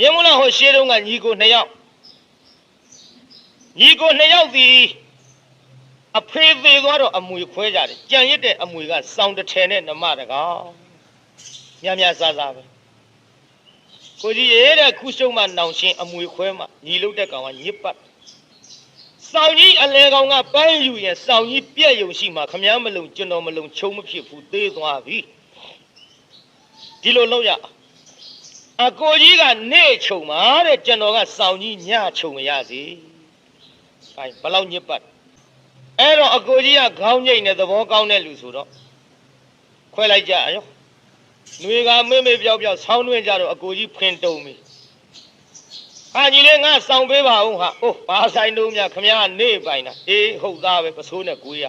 ယေမုလာဟိုရှေးတုန်းကညီကို2ယောက်သည်အဖေသေးသွားတော့အမွေခွဲကြတယ်ကြံရစ်တဲ့အမွေကစောင်းတစ်ထည်နဲ့နမတကောင်များများစားစားပဲကိုကြီးရဲ့တဲ့ခုရှုံးမှနောင်ရှင်းအမွေခွဲမှညီလုတ်တဲ့ကောင်ကညစ်ပတ်စောင်းကြီးအလဲကောင်ကပန်းယူရင်စောင်းကြီးပြက်ယုံရှိမှခမားမလုံကျွန်တော်မလုံချုံမဖြစ်ဘူးသေးသွားပြီဒီလိုလုပ်ရအကိုကြီးကနေခြုံပါတဲ့ကျွန်တော်ကစောင်းကြီးညခြုံရစီအဲဘလောက်ညစ်ပတ်အဲ့တော့အကိုကြီးကခေါင်းငိတ်နဲ့သဘောကောင်းတဲ့လူဆိုတော့ခွဲလိုက်ကြရောຫນွေကမေ့မေ့ပြောက်ပြောက်ဆောင်းတွင်းကြတော့အကိုကြီးဖင်တုံပြီဟာညီလေးငါစောင်းပေးပါဦးဟာအိုးဘာဆိုင်တုံးများခမရနေပိုင်တာအေးဟုတ်သားပဲပစိုးနဲ့ကိုရ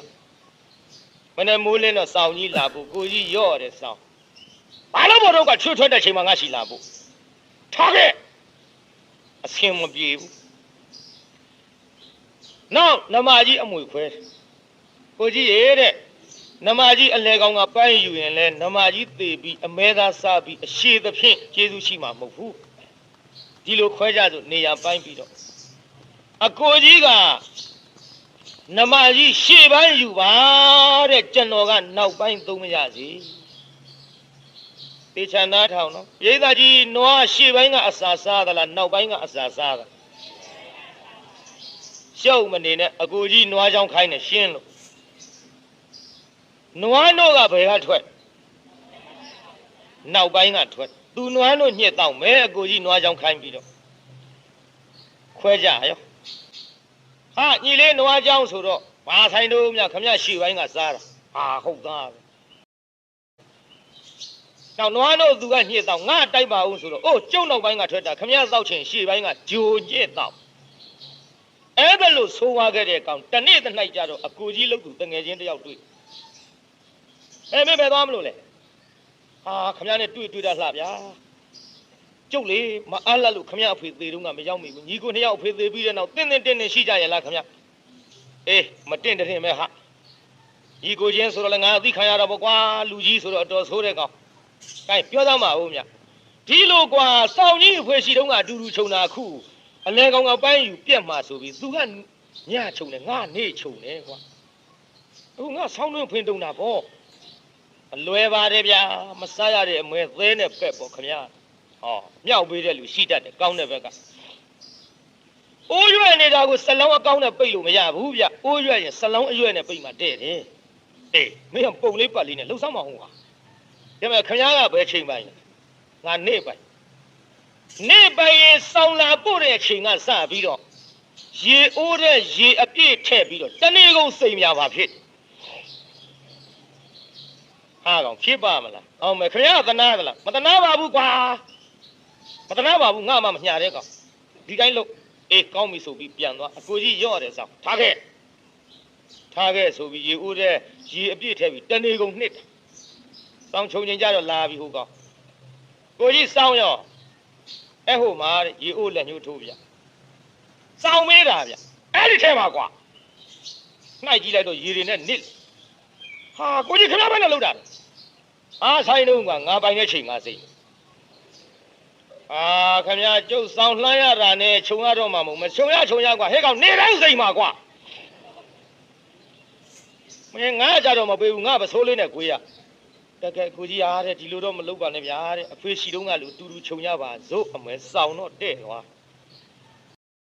မနေ့မိုးလင်းတော့စောင်းကြီးလာဖို့ကိုကြီးရော့တယ်စောင်းဘာလို့ဘောတော့ကချွတ်ထွက်တဲ့ချိန်မှာငါရှိလာဖို့ထားခဲ့အဆင်မပြေဘူးနောက်နမကြီးအမွေခွဲကိုကြီးရဲ့တဲ့နမကြီးအလဲကောင်ကပန်းယူရင်လဲနမကြီးသေပြီးအမဲသားစားပြီးအရှိသဖြင့်ကျေးဇူးရှိမှာမဟုတ်ဘူးဒီလိုခွဲကြဆိုနေရာပိုင်းပြီးတော့အကိုကြီးကနမကြီးရှေ့ပိုင်းယူပါတဲ့ကျွန်တော်ကနောက်ပိုင်းသုံးမရစီတေချာနာထောင်နော်ပိဿကြီးနွားရှေ့ပိုင်းကအစာစားသလားနောက်ပိုင်းကအစာစားသလားရှုပ်မနေနဲ့အကိုကြီးနွားချောင်းခိုင်းနေရှင်းလို့နွားတို့ကဘယ်ကထွက်နောက်ပိုင်းကထွက်သူနွားတို့ညှက်တော့မဲအကိုကြီးနွားချောင်းခိုင်းပြီးတော့ခွဲကြရောဟာညီလေးနွားချောင်းဆိုတော့ဘာဆိုင်တို့မြခမရရှေ့ပိုင်းကစားတာဟာဟုတ်သားပဲနောက်နွားတို့သူကညှက်တော့ငါတိုက်ပါဦးဆိုတော့အိုးကျုံနောက်ပိုင်းကထွက်တာခမရသောက်ချင်ရှေ့ပိုင်းကဂျိုညှက်တော့အဲ့ဒါလို့ဆိုးွားခဲ့တဲ့ကောင်တနေ့တနိုင်ကြတော့အကိုကြီးလုတ်သူတငယ်ချင်းတယောက်တွေ့အဲ့မင်းပဲသွားမလို့လေဟာခမရနဲ့တွေ့တာလှဗျာကျုပ်လေမအားလက်လို့ခမရအဖေသေးတုန်းကမရောက်မိဘူးညီကို2ယောက်အဖေသေးပြီးတဲ့နောက်တင်းရှိကြရဲ့လားခမရအေးမတင်းတဲ့မဲဟာညီကိုချင်းဆိုတော့လည်းငါအသိခံရတော့ပေါ့ကွာလူကြီးဆိုတော့အတော်ဆိုးတဲ့ကောင်ကဲပြောသားမအောင်မြဒီလိုကွာစောင်းကြီးအဖေရှိတုန်းကအတူတူခြုံတာခုအလဲကောင်ကပန်းယူပြက်မှာဆိုပြီးသူကညခြုံတယ်ငါနေခြုံတယ်ကွာအခုငါဆောင်းတွင်းဖင်တုံတာပေါ့အလွယ်ပါတယ်ဗျာမစားရတဲ့အမွဲသဲနဲ့ပက်ပေါ့ခင်ဗျာဟောမြောက်ပေးတဲ့လူရှိတတ်တယ်ကောင်းတဲ့ဘက်ကအိုးရွက်နေတာကိုစလုံးအကောင်းနဲ့ပိတ်လို့မရဘူးဗျအိုးရွက်ရင်စလုံးအရွက်နဲ့ပိတ်မှတဲ့တယ်အေးမင်းပုံလေးပတ်လေးနဲ့လှုပ်ဆောင်မအောင်ဟာဒါပေမဲ့ခင်ဗျားကဘယ်ချိန်ပိုင်းလဲငါနေပိုင်းရင်စောင်းလာပို့တဲ့အချိန်ကစပြီးတော့ရေအိုးတဲ့ရေအပြည့်ထည့်ပြီးတော့တနေ့ကုန်စိမ်များပါဖြစ်ဟာကောင်ဖြစ်ပါမလားအောင်မယ်ခင်ဗျားသနာသလားမသနာပါဘူးကွာမသနာပါဘူးငါမှမညာတဲ့ကောင်ဒီတိုင်းလို့အေးကောင်းပြီဆိုပြီးပြန်သွားအကိုကြီးရော့တယ်ဆောင်ထားခဲ့ဆိုပြီးရေအိုးတဲ့ရေအပြည့်ထည့်ပြီးတနေ့ကုန်နှစ်စောင်းချုံချင်းကြတော့လာပြီဟိုကောင်ကိုကြီးစောင်းရောအဲ့ဟိုမှာရေအိုးလက်ညှိုးထိုးပြစောင်းမေးတာဗျအဲ့ဒီထဲမှာကွာနှိုက်ကြည့်လိုက်တော့ရေတွေနဲ့နစ်ဟာကိုကြီးခဏပဲနဲ့လှုပ်တာအားဆိုင်တော့ကငါပိုင်တဲ့ချိန်ငါစိတ်ခင်ဗျာကျုပ်ဆောင်လှမ်းရတာနဲ့ခြုံရတော့မှမဟုတ်မခြုံရကွာဟဲ့ကောင်နေတိုင်းစိတ်မှာကွာမင်းငါကြတော့မပေးဘူးငါပစိုးလေးနဲ့ကိုရတကယ်ကိုကြီးအားတဲ့ဒီလိုတော့မလုပ်ပါနဲ့ဗျာတဲ့အဖေရှိတုန်းကလူတူတူခြုံရပါစို့အမဲစောင်းတော့တဲ့ကွာ